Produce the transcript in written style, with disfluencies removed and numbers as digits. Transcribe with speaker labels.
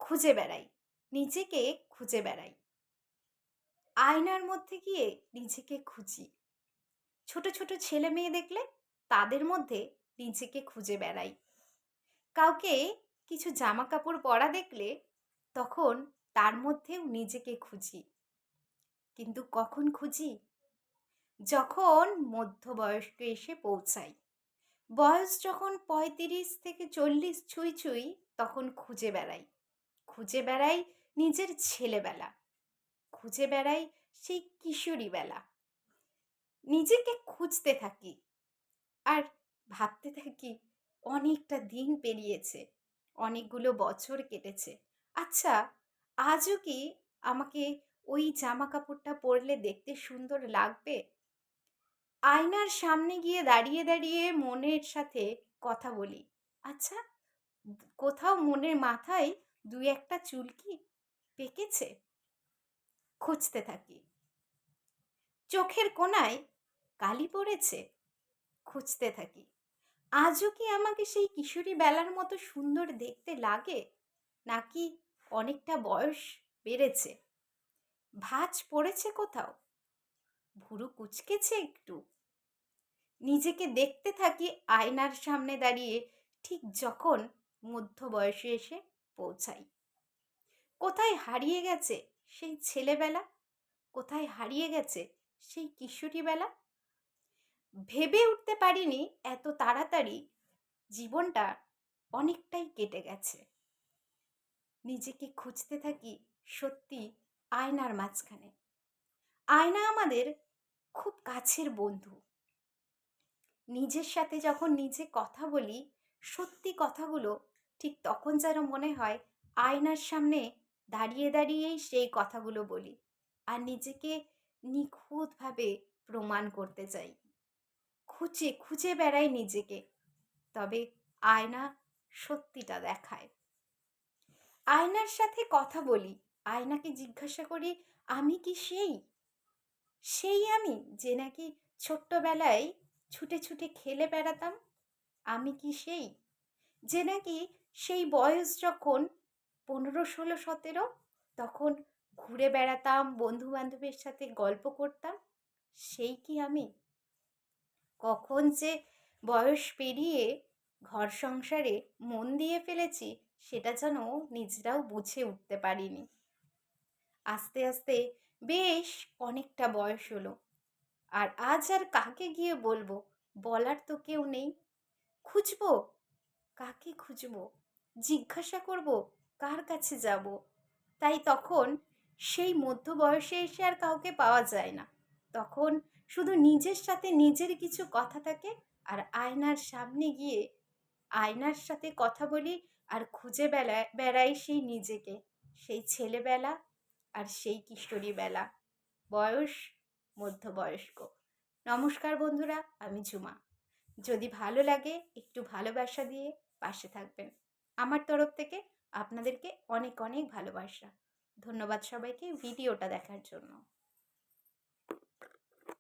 Speaker 1: খুঁজে বেড়াই, নিজেকে খুঁজে বেড়াই। আয়নার মধ্যে গিয়ে নিজেকে খুঁজি। ছোট, ছোট ছেলেমেয়ে দেখলে তাদের মধ্যে নিজেকে খুঁজে বেড়াই। কাউকে কিছু জামাকাপড় পরা দেখলে তখন তার মধ্যেও নিজেকে খুঁজি। কিন্তু কখন খুঁজি? যখন মধ্যবয়স্কে এসে পৌঁছাই। বয়স যখন ৩৫ থেকে ৪০ ছুঁই ছুঁই তখন খুঁজে বেড়াই। খুঁজে বেড়াই নিজের ছেলেবেলা। খুঁজে বেড়াই সেই কিশোরী বেলা। নিজেকে খুঁজতে থাকি আর ভাবতে থাকি অনেকটা দিন পেরিয়েছে, অনেকগুলো বছর কেটেছে। আচ্ছা, আজও কি আমাকে ওই জামা কাপড়টা পরলে দেখতে সুন্দর লাগবে? আয়নার সামনে গিয়ে দাঁড়িয়ে দাঁড়িয়ে মনের সাথে কথা বলি। আচ্ছা, কোথাও মনের মাথায় দুই একটা চুল কি পেকেছে? খুঁজতে থাকি। চোখের কোণায় কালি পড়েছে? খুঁজতে থাকি। আজও কি আমাকে সেই কিশোরী বেলার মতো সুন্দর দেখতে লাগে? নাকি অনেকটা বয়স বেড়েছে? ভাঁজ পড়েছে কোথাও? ভুরু কুঁচকেছে একটু? নিজেকে দেখতে থাকি আয়নার সামনে দাঁড়িয়ে ঠিক যখন মধ্য বয়সে এসে পৌঁছাই। কোথায় হারিয়ে গেছে সেই ছেলেবেলা? কোথায় হারিয়ে গেছে সেই কিশোরী বেলা? ভেবে উঠতে পারিনি এত তাড়াতাড়ি জীবনটা অনেকটাই কেটে গেছে। নিজেকে খুঁজতে থাকি সত্যি আয়নার মাঝখানে। আয়না আমাদের খুব কাছের বন্ধু। নিজের সাথে যখন নিজে কথা বলি, সত্যি কথাগুলো ঠিক তখন যেন মনে হয় আয়নার সামনে দাঁড়িয়ে দাঁড়িয়েই সেই কথাগুলো বলি। আর নিজেকে নিখুঁতভাবে প্রমাণ করতে চাই। খুঁজে খুঁজে বেড়াই নিজেকে। তবে আয়না সত্যিটা দেখায়। আয়নার সাথে কথা বলি। আয়নাকে জিজ্ঞাসা করি, আমি কি সেই? সেই আমি যে নাকি ছোট্টবেলায় ছুটে ছুটে খেলে বেড়াতাম? আমি কি সেই? যে নাকি সেই বয়স যখন ১৫, ১৬, ১৭ তখন ঘুরে বেড়াতাম, বন্ধু-বান্ধবের সাথে গল্প করতাম? সেই কি আমি? কখন যে বয়স পেরিয়ে ঘর সংসারে মন দিয়ে ফেলেছি সেটা যেন নিজেরাও বুঝে উঠতে পারিনি। আস্তে আস্তে বেশ অনেকটা বয়স হলো। আর আজ আর কাকে গিয়ে বলবো? বলার তো কেউ নেই। খুঁজবো? কাকে খুঁজবো? জিজ্ঞাসা করব? কার কাছে যাব? তাই তখন সেই মধ্য বয়সে এসে আর কাউকে পাওয়া যায় না। তখন শুধু নিজের সাথে নিজের কিছু কথা থাকে আর আয়নার সামনে গিয়ে আয়নার সাথে কথা বলি আর খুঁজে বেড়াই সেই নিজেকে, সেই ছেলেবেলা আর সেই কিশোরী বেলা। বয়স মধ্যবয়স্ক। নমস্কার বন্ধুরা, আমি ঝুমা। যদি ভালো লাগে একটু ভালোবাসা দিয়ে পাশে থাকবেন। আমার তরফ থেকে আপনাদেরকে অনেক অনেক ভালোবাসা। ধন্যবাদ সবাইকে ভিডিওটা দেখার জন্য।